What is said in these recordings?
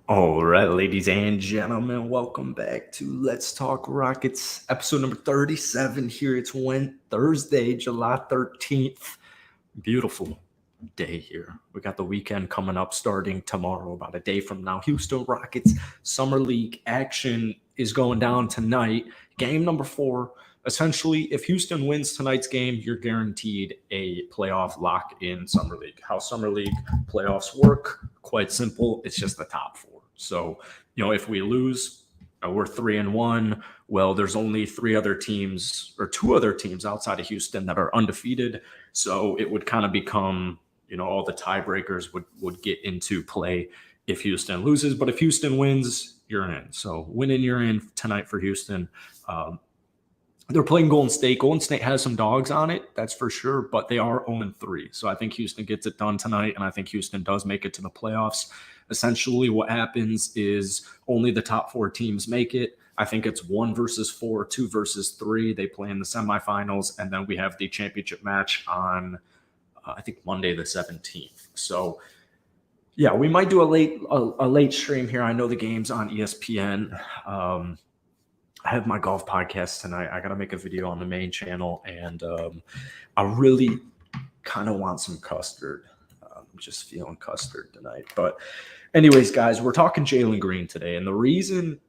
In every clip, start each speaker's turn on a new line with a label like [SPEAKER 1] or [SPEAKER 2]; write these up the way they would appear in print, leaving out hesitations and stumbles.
[SPEAKER 1] All right, ladies and gentlemen, welcome back to Let's Talk Rockets, episode number 37 here. It's Thursday, July 13th. Beautiful day here. We got the weekend coming up starting tomorrow, about a day from now. Houston Rockets Summer League action is going down tonight. Game number 4. Essentially, if Houston wins tonight's game, you're guaranteed a playoff lock in Summer League. How Summer League playoffs work, quite simple. It's just the top 4. So, if we lose, we're 3-1. Well, there's only 2 other teams outside of Houston that are undefeated. So it would kind of become, all the tiebreakers would get into play if Houston loses. But if Houston wins, you're in. So winning, you're in tonight for Houston. They're playing Golden State. Golden State has some dogs on it, that's for sure, but they are 0-3. So I think Houston gets it done tonight, and I think Houston does make it to the playoffs. Essentially, what happens is only the top 4 teams make it. I think it's 1 versus 4, 2 versus 3. They play in the semifinals, and then we have the championship match on, I think, Monday the 17th. So, yeah, we might do a late stream here. I know the game's on ESPN. I have my golf podcast tonight. I got to make a video on the main channel, and I really kind of want some custard. I'm just feeling custard tonight. But anyways, guys, we're talking Jalen Green today, and the reason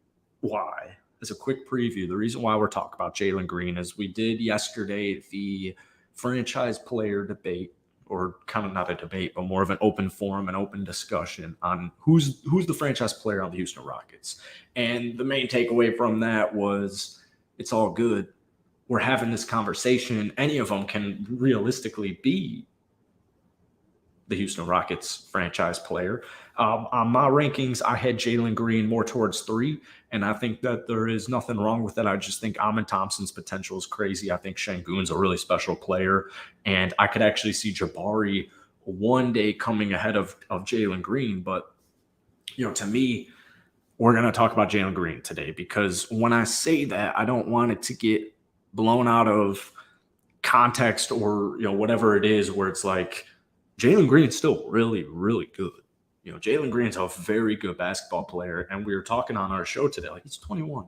[SPEAKER 1] why, as a quick preview, the reason why we're talking about Jalen Green is we did yesterday the franchise player debate, or kind of not a debate, but more of an open forum, an open discussion on who's the franchise player on the Houston Rockets. And the main takeaway from that was it's all good. We're having this conversation. Any of them can realistically be the Houston Rockets franchise player. On my rankings, I had Jalen Green more towards 3, and I think that there is nothing wrong with it. I just think Amin Thompson's potential is crazy. I think Şengün's a really special player, and I could actually see Jabari one day coming ahead of Jalen Green. But, to me, we're going to talk about Jalen Green today, because when I say that, I don't want it to get blown out of context or, whatever it is, where it's like Jalen Green's still really, really good. Jalen Green's a very good basketball player, and we were talking on our show today, like, he's 21.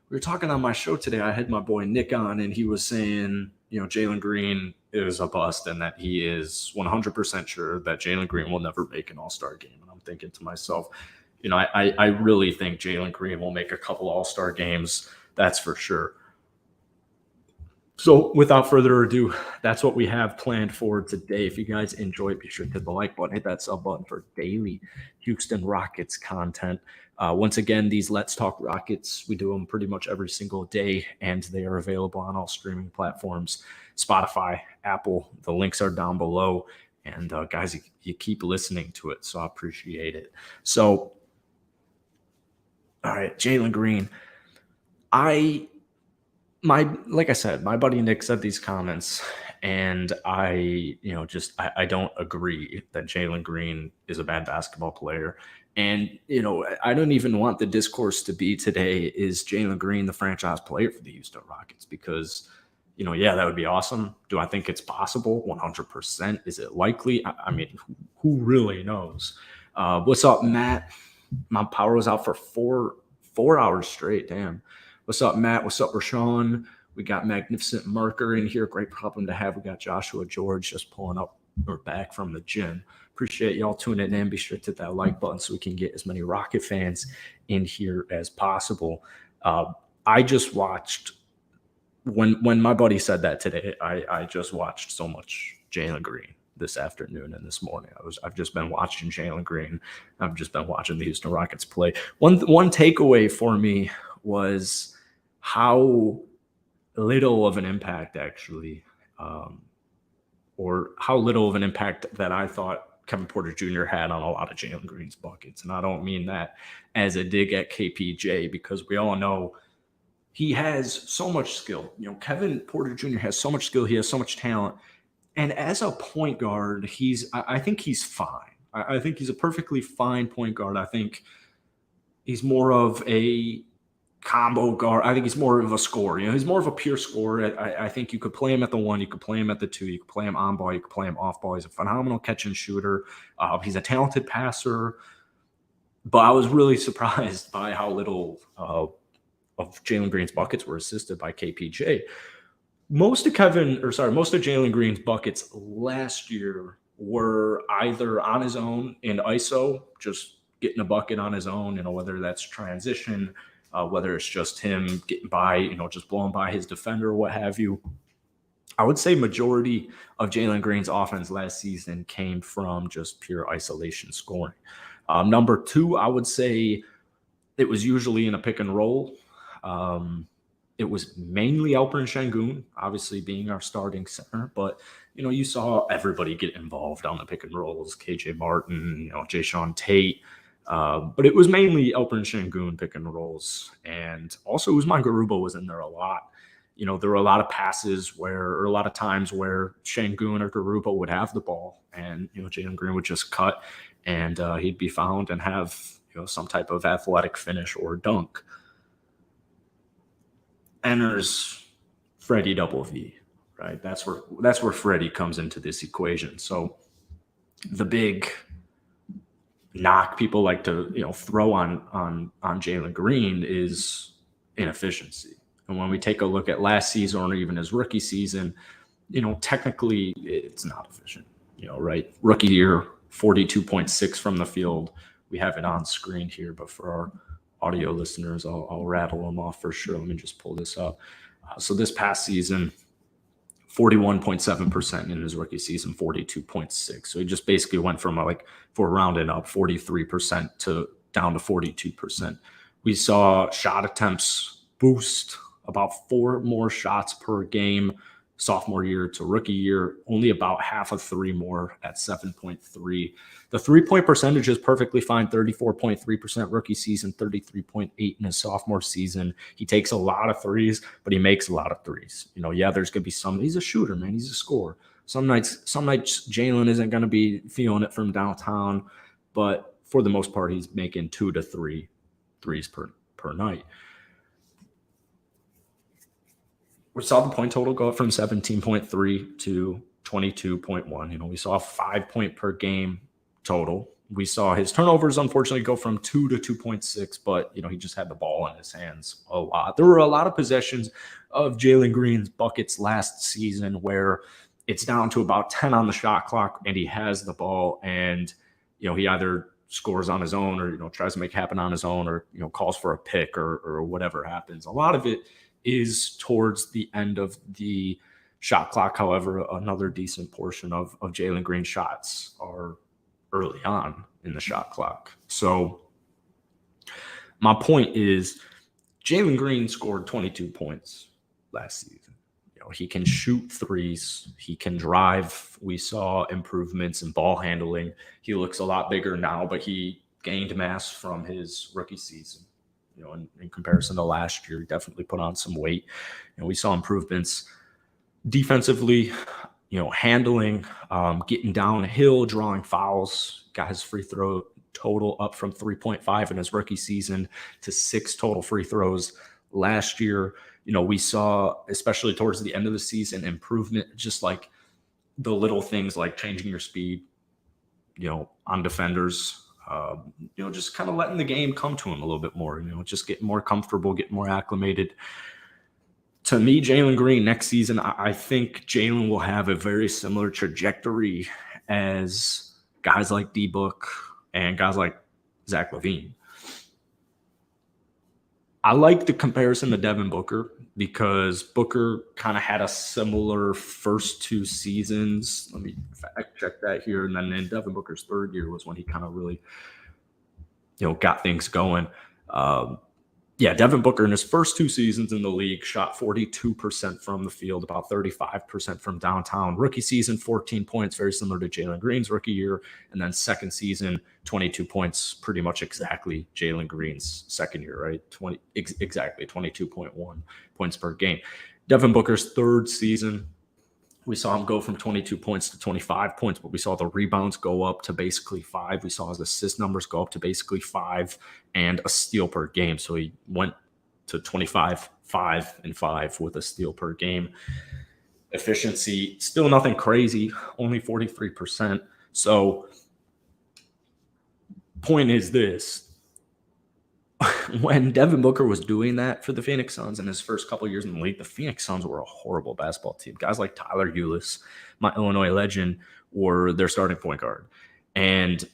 [SPEAKER 1] We were talking on my show today. I had my boy Nick on, and he was saying, Jalen Green is a bust, and that he is 100% sure that Jalen Green will never make an All-Star game. And I'm thinking to myself, I really think Jalen Green will make a couple All-Star games. That's for sure. So without further ado, that's what we have planned for today. If you guys enjoyed, be sure to hit the like button, hit that sub button for daily Houston Rockets content. Once again, these Let's Talk Rockets, we do them pretty much every single day, and they are available on all streaming platforms, Spotify, Apple. The links are down below. And guys, you keep listening to it, so I appreciate it. So, all right, Jalen Green. Like I said, my buddy Nick said these comments, and I don't agree that Jalen Green is a bad basketball player. And, I don't even want the discourse to be today, is Jalen Green the franchise player for the Houston Rockets? Because, yeah, that would be awesome. Do I think it's possible? 100%. Is it likely? I mean, who really knows? What's up, Matt? My power was out for four hours straight. Damn. What's up, Matt? What's up, Rashawn? We got Magnificent Marker in here. Great problem to have. We got Joshua George just pulling up or back from the gym. Appreciate y'all tuning in. Be sure to hit that like button so we can get as many Rocket fans in here as possible. I just watched, when my buddy said that today, I just watched so much Jalen Green this afternoon and this morning. I've just been watching Jalen Green. I've just been watching the Houston Rockets play. One takeaway for me was how little of an impact or how little of an impact that I thought Kevin Porter Jr. had on a lot of Jalen Green's buckets. And I don't mean that as a dig at KPJ, because we all know he has so much skill. Kevin Porter Jr. has so much skill. He has so much talent. And as a point guard, I think he's fine. I think he's a perfectly fine point guard. I think he's more of a combo guard. I think he's more of a scorer. He's more of a pure scorer. I think you could play him at the 1, you could play him at the 2, you could play him on ball, you could play him off ball. He's a phenomenal catch and shooter. He's a talented passer. But I was really surprised by how little of Jalen Green's buckets were assisted by KPJ. Most of Jalen Green's buckets last year were either on his own in ISO, just getting a bucket on his own, whether that's transition, whether it's just him getting by, just blowing by his defender or what have you. I would say majority of Jalen Green's offense last season came from just pure isolation scoring. Number two, I would say it was usually in a pick and roll. It was mainly Alperen Şengün, obviously being our starting center, but you saw everybody get involved on the pick and rolls. KJ Martin, Jayshawn Tate, but it was mainly Alperen Şengün pick and rolls, and also Usman Garuba was in there a lot. There were a lot of passes or a lot of times where Şengün or Garuba would have the ball, and Jalen Green would just cut, and he'd be found and have some type of athletic finish or dunk. Enters Freddie Double V, right? That's where Freddie comes into this equation. So the big knock people like to throw on Jalen Green is inefficiency. And when we take a look at last season or even his rookie season, technically it's not efficient. Right? Rookie year, 42.6 from the field. We have it on screen here, but for our audio listeners, I'll rattle them off for sure. Let me just pull this up. So this past season, 41.7% in his rookie season, 42.6. So he just basically went from for rounding up 43% to down to 42%. We saw shot attempts boost about 4 more shots per game sophomore year to rookie year, only about half of 3 more at 7.3. The 3-point percentage is perfectly fine, 34.3% rookie season, 33.8 in his sophomore season. He takes a lot of threes, but he makes a lot of threes. There's going to be he's a shooter, man. He's a scorer. Some nights Jalen isn't going to be feeling it from downtown, but for the most part, he's making 2 to 3 threes per night. We saw the point total go up from 17.3 to 22.1. We saw a 5-point per game total. We saw his turnovers, unfortunately, go from 2 to 2.6, but, he just had the ball in his hands a lot. There were a lot of possessions of Jalen Green's buckets last season where it's down to about 10 on the shot clock and he has the ball and, he either scores on his own or, tries to make it happen on his own or, calls for a pick or whatever happens. A lot of it is towards the end of the shot clock. However, another decent portion of Jalen Green's shots are early on in the shot clock. So my point is Jalen Green scored 22 points last season. He can shoot threes. He can drive. We saw improvements in ball handling. He looks a lot bigger now, but he gained mass from his rookie season. In comparison to last year, he definitely put on some weight. We saw improvements defensively, handling, getting downhill, drawing fouls, got his free throw total up from 3.5 in his rookie season to 6 total free throws last year. We saw, especially towards the end of the season, improvement, just like the little things like changing your speed, on defenders, just kind of letting the game come to him a little bit more, just getting more comfortable, getting more acclimated. To me, Jalen Green next season, I think Jalen will have a very similar trajectory as guys like D-Book and guys like Zach LaVine. I like the comparison to Devin Booker because Booker kind of had a similar first 2 seasons. Let me fact check that here. And then in Devin Booker's 3rd year was when he kind of really, got things going. Devin Booker in his first 2 seasons in the league shot 42% from the field, about 35% from downtown. Rookie season, 14 points, very similar to Jalen Green's rookie year. And then second season, 22 points, pretty much exactly Jalen Green's second year, right? Exactly 22.1 points per game. Devin Booker's 3rd season, we saw him go from 22 points to 25 points, but we saw the rebounds go up to basically 5. We saw his assist numbers go up to basically 5 and a steal per game. So he went to 25, 5, and 5 with a steal per game. Efficiency, still nothing crazy, only 43%. So point is this, when Devin Booker was doing that for the Phoenix Suns in his first couple years in the league, the Phoenix Suns were a horrible basketball team. Guys like Tyler Ulis, my Illinois legend, were their starting point guard. And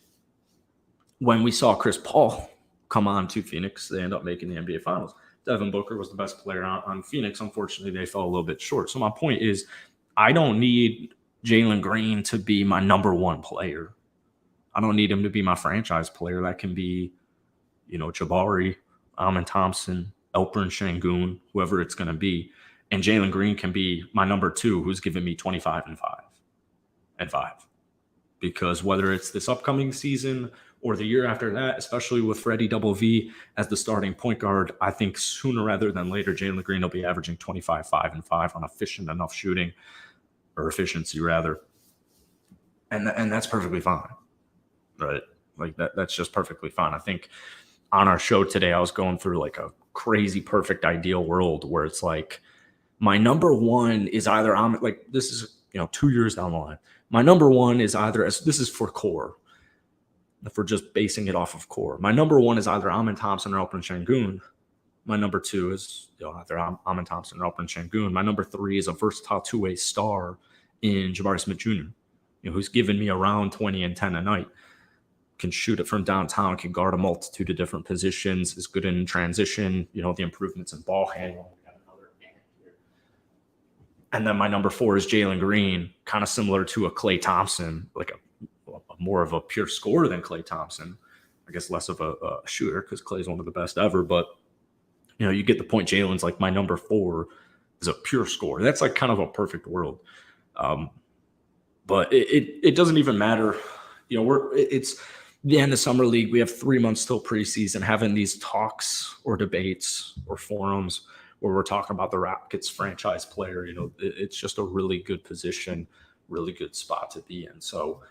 [SPEAKER 1] when we saw Chris Paul come on to Phoenix, they end up making the NBA Finals. Devin Booker was the best player on Phoenix. Unfortunately, they fell a little bit short. So my point is, I don't need Jalen Green to be my number one player. I don't need him to be my franchise player. That can be, Jabari, Amin Thompson, Elper and Şengün, whoever it's going to be. And Jalen Green can be my number two, who's giving me 25 and 5. Because whether it's this upcoming season or the year after that, especially with Freddie Double V as the starting point guard, I think sooner rather than later, Jalen Green will be averaging 25, 5, and 5 on efficient enough shooting, or efficiency rather. And that's perfectly fine, right? Like that's just perfectly fine. I think on our show today, I was going through like a crazy perfect ideal world where it's like my number one is either this is 2 years down the line. My number one is either, this is for core, if we're just basing it off of core. My number one is either Amin Thompson or Elper Şengün. My number two is either Amin Thompson or Elper Şengün. My number three is a versatile two-way star in Jabari Smith Jr., who's given me around 20 and 10 a night. Can shoot it from downtown, can guard a multitude of different positions, is good in transition, the improvements in ball handling. And then my number 4 is Jalen Green, kind of similar to a Klay Thompson, like a more of a pure scorer than Klay Thompson. I guess less of a shooter because Klay's one of the best ever. But, you get the point. Jalen's like my number 4 is a pure scorer. That's like kind of a perfect world. But it doesn't even matter. It's the end of summer league. We have 3 months till preseason, having these talks or debates or forums where we're talking about the Rockets franchise player. It's just a really good position, really good spot to be in. So,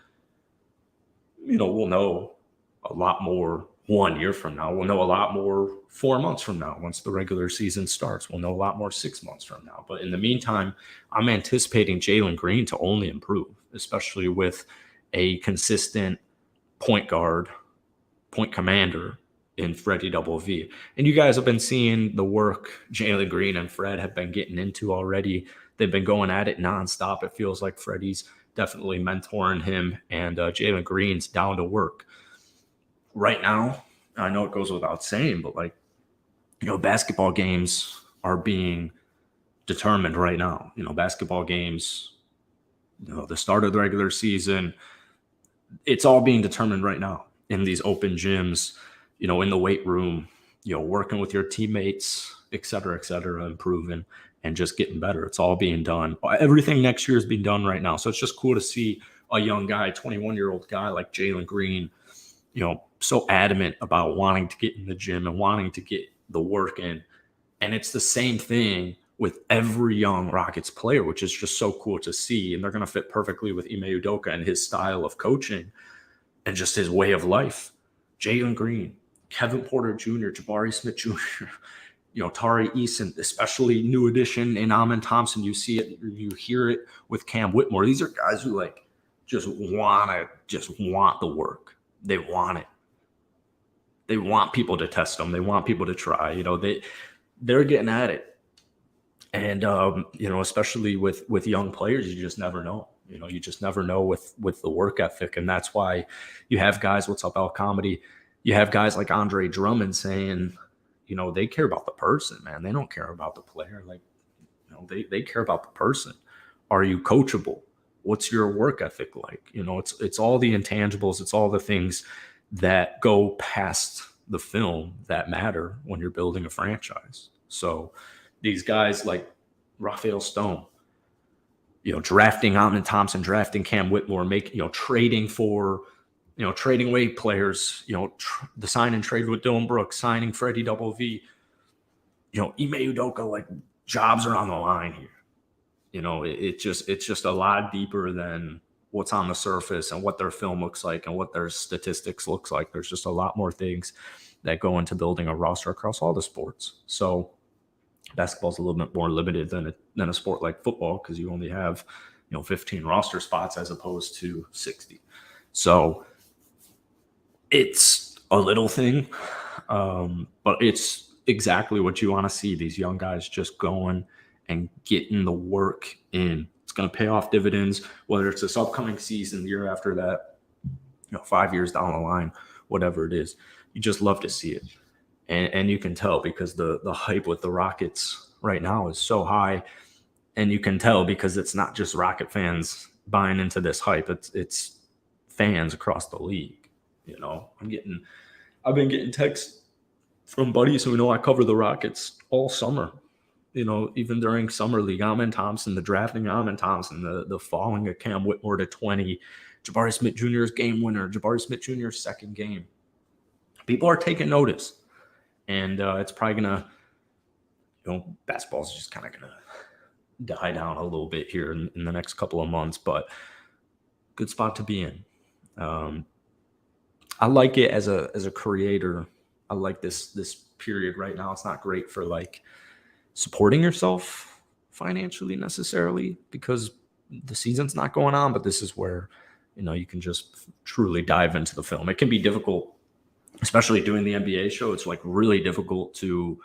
[SPEAKER 1] we'll know a lot more 1 year from now. We'll know a lot more 4 months from now once the regular season starts. We'll know a lot more 6 months from now. But in the meantime, I'm anticipating Jalen Green to only improve, especially with a consistent point guard, point commander in Freddie Double V. And you guys have been seeing the work Jalen Green and Fred have been getting into already. They've been going at it nonstop. It feels like Freddie's definitely mentoring him, and Jalen Green's down to work. Right now, I know it goes without saying, but basketball games are being determined right now. Basketball games, the start of the regular season, it's all being determined right now in these open gyms, in the weight room, working with your teammates, et cetera, improving and just getting better. It's all being done. Everything next year is being done right now. So it's just cool to see a young guy, 21-year-old guy like Jalen Green, so adamant about wanting to get in the gym and wanting to get the work in. And it's the same thing with every young Rockets player, which is just so cool to see. And they're going to fit perfectly with Ime Udoka and his style of coaching and just his way of life. Jalen Green, Kevin Porter Jr., Jabari Smith Jr., Tari Eason, especially new addition in Amin Thompson. You see it, you hear it with Cam Whitmore. These are guys who just want the work. They want it. They want people to test them. They want people to try. They're getting at it. And especially with young players, you just never know. You just never know with the work ethic. And that's why you have guys, what's up, Al Comedy? You have guys like Andre Drummond saying, they care about the person, man. They don't care about the player. They care about the person. Are you coachable? What's your work ethic like? It's all the intangibles. It's all the things that go past the film that matter when you're building a franchise. So these guys like Raphael Stone, drafting Amin Thompson, drafting Cam Whitmore, trading for, trading away players, the sign and trade with Dylan Brooks, signing Freddie Double V, Ime Udoka, jobs are on the line here. It's just a lot deeper than what's on the surface and what their film looks like and what their statistics looks like. There's just a lot more things that go into building a roster across all the sports. So basketball is a little bit more limited than a sport like football because you only have 15 roster spots as opposed to 60. So it's a little thing. But it's exactly what you want to see. These young guys just going and getting the work in. It's going to pay off dividends, whether it's this upcoming season, the year after that, 5 years down the line, whatever it is. You just love to see it. And you can tell because the hype with the Rockets right now is so high. And you can tell because it's not just Rocket fans buying into this hype. It's fans across the league. I've been getting texts from buddies who know I cover the Rockets all summer. Even during summer league, Amen Thompson, the drafting Amen Thompson, the falling of Cam Whitmore to 20, Jabari Smith Jr.'s game winner, Jabari Smith Jr.'s second game. People are taking notice. And it's probably going to, basketball's just kind of going to die down a little bit here in the next couple of months, but good spot to be in. I like it as a creator. I like this period right now. It's not great for like supporting yourself financially necessarily because the season's not going on, but this is where, you can just truly dive into the film. It can be difficult, especially doing the NBA show. It's like really difficult to,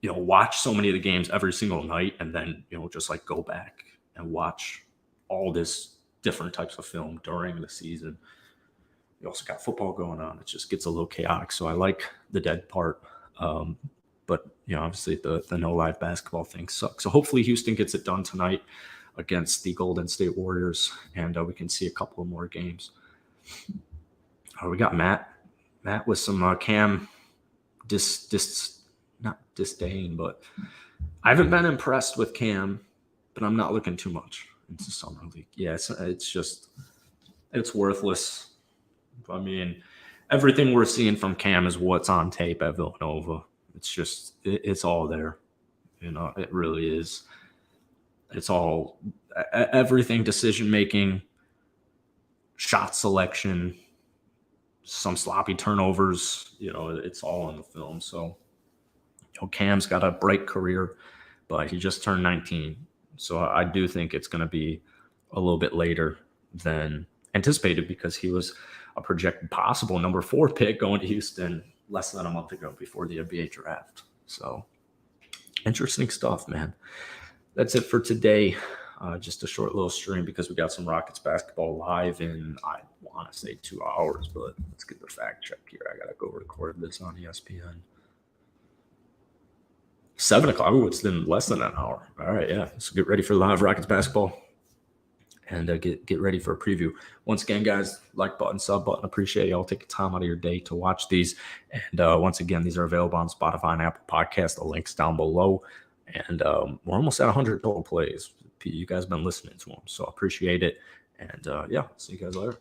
[SPEAKER 1] watch so many of the games every single night and then, just like go back and watch all this different types of film during the season. You also got football going on. It just gets a little chaotic. So I like the dead part. But, obviously the no live basketball thing sucks. So hopefully Houston gets it done tonight against the Golden State Warriors, and we can see a couple of more games. We got Matt with some Cam not disdain, but I haven't been impressed with Cam, but I'm not looking too much into summer league. Yeah, it's worthless. I mean, everything we're seeing from Cam is what's on tape at Villanova. It's just, it's all there. It really is. It's all, everything, decision-making, shot selection, some sloppy turnovers, it's all in the film. So, Cam's got a bright career, but he just turned 19. So I do think it's going to be a little bit later than anticipated because he was a projected possible number 4 pick going to Houston less than a month ago before the NBA draft. So interesting stuff, man. That's it for today. Just a short little stream because we got some Rockets basketball live in, I want to say 2 hours, but let's get the fact check here. I got to go record this on ESPN. 7 o'clock. Oh, it's in less than an hour. All right, yeah. So get ready for live Rockets basketball and get ready for a preview. Once again, guys, like button, sub button. Appreciate y'all taking time out of your day to watch these. And once again, these are available on Spotify and Apple Podcasts. The link's down below. And we're almost at 100 total plays. You guys have been listening to them, so I appreciate it. And yeah, see you guys later.